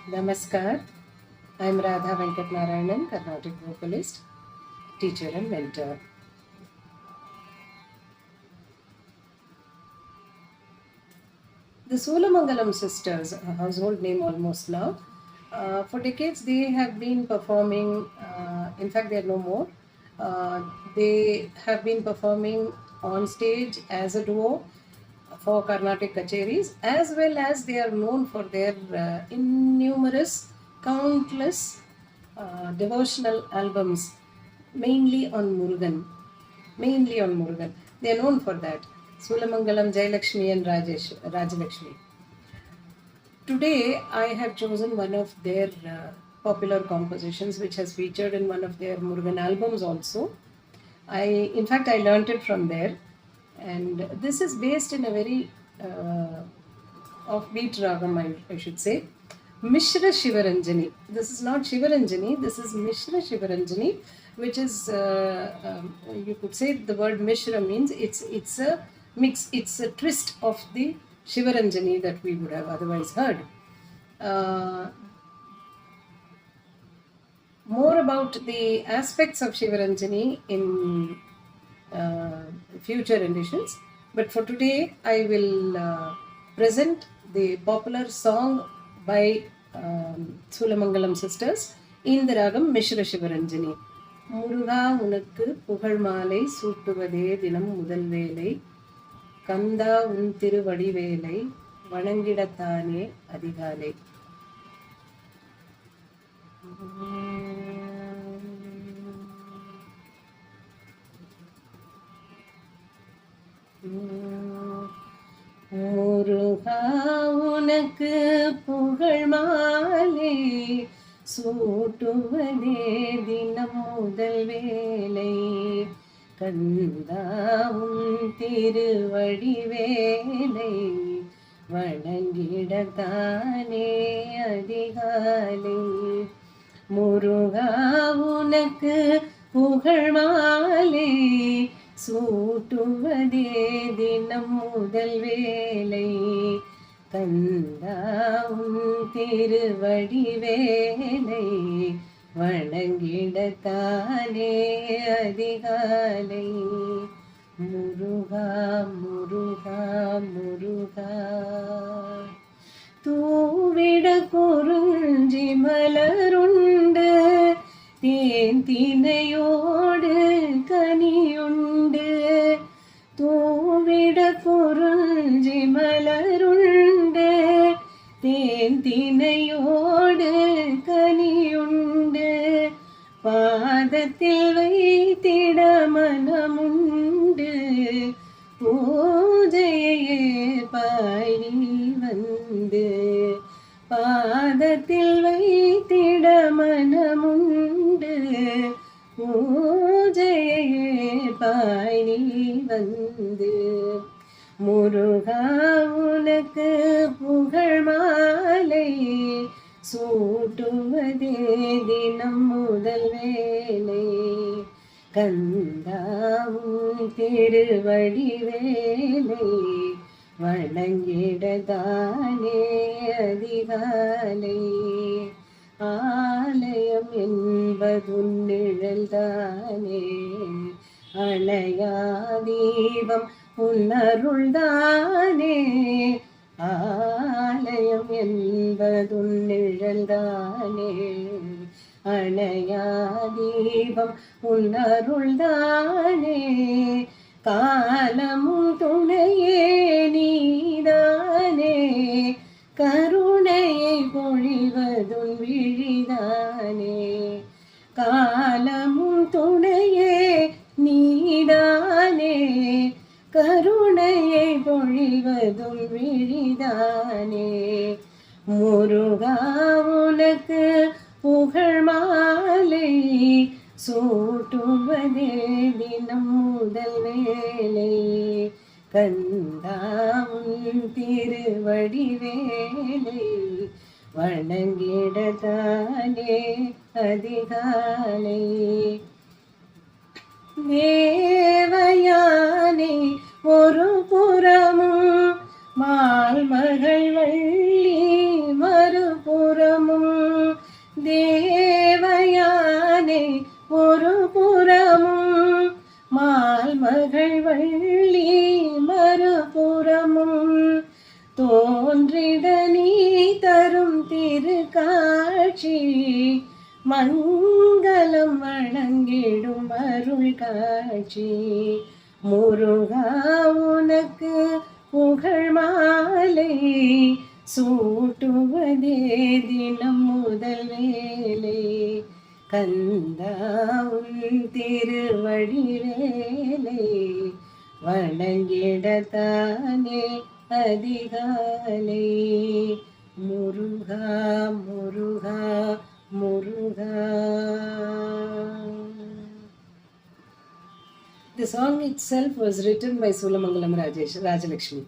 Namaskar. I am Radha Venkat Narayanan, Carnatic vocalist, teacher and mentor. The Sulamangalam sisters, a household name almost now, for decades they have been performing, in fact they are no more, they have been performing on stage as a duo for Carnatic kacheris, as well as they are known for their innumerous, countless devotional albums, mainly on Murugan. They are known for that. Sulamangalam, Jayalakshmi and Rajalakshmi. Today, I have chosen one of their popular compositions, which has featured in one of their Murugan albums also. In fact, I learnt it from there, and this is based in a very offbeat ragam, I should say. Mishra Shivaranjani. This is not Shivaranjani, this is Mishra Shivaranjani, which is, you could say the word Mishra means it's a mix, it's a twist of the Shivaranjani that we would have otherwise heard. More about the aspects of Shivaranjani in future editions, but for today I will present the popular song by Sulamangalam sisters in the ragam Mishra Shivaranjani. முருகா உனக்கு புகழ் மாலை சூட்டுவதே தினம் முதல் வேலை, கந்தா உன் திருவடிவேலை வணங்கிடத்தானே அதிகாலை. முருகா உனக்கு புகழ் மாலை சூட்டுவதே தினம் முதல் வேலை, கந்தாவும் திருவடி வேலை வணங்கிடத்தானே அதிகாலை. முருகா உனக்கு புகழ் மாலை சூட்டுவதே தினம் முதல் வேலை, கந்தாவும் திருவடி வேலை வணங்கிடத்தானே அதிகாலை. முருகா முருகா முருகா தூவிட குறிஞ்சி மலருண்டு, தேன் தினையோடு கனியுண்டு, தூவிட குறிஞ்சி மலருண்டு, தேன் தினையோடு கனியுண்டு, பாதத்தில் வைத்திட மனமுண்டு, பூஜையே பாடி வந்து, பாதத்தில் வைத்திட மனமுண்டு, பூஜையே பாடி வந்து. முருகா உனக்கு புகழ் மாலை சூட்டுவதே தினம் முதல் வேலை, கந்தாவும் திருவடி வேலை வணங்கிடத்தானே அதிகாலை. ஆலயம் என்பதுன் நிழல்தானே, அணையா தீபம் உன்னருள்தானே, ஆலயம் என்பதுன் நிழல்தானே, அணையா தீபம் உன்னருள்தானே, காலமும் துணையே நீதானே, கருணையை பொழிவதுன் விழிதானே, காலமும் துணையே நீதானே, கருணையை பொழிவதும் விழிதானே. முருகா உனக்கு புகழ் மாலை சூட்டுவதே தினம் முதல் வேலை, கந்தாவும் திருவடி வேலை வணங்கிடத்தானே அதிகாலை. தேவயானை ஒரு புறமும் மால்மகள் வள்ளி மறுபுறமும், மங்களம் வணங்கிடும் அருள் காட்சி. முருகா உனக்கு புகழ் மாலை சூட்டுவதே தினம் முதல் வேலை. கந்தா உன் திருவடி வேலை வணங்கிடத்தானே அதிகாலை. Muruga Muruga Muruga. The song itself was written by Sulamangalam Rajalakshmi.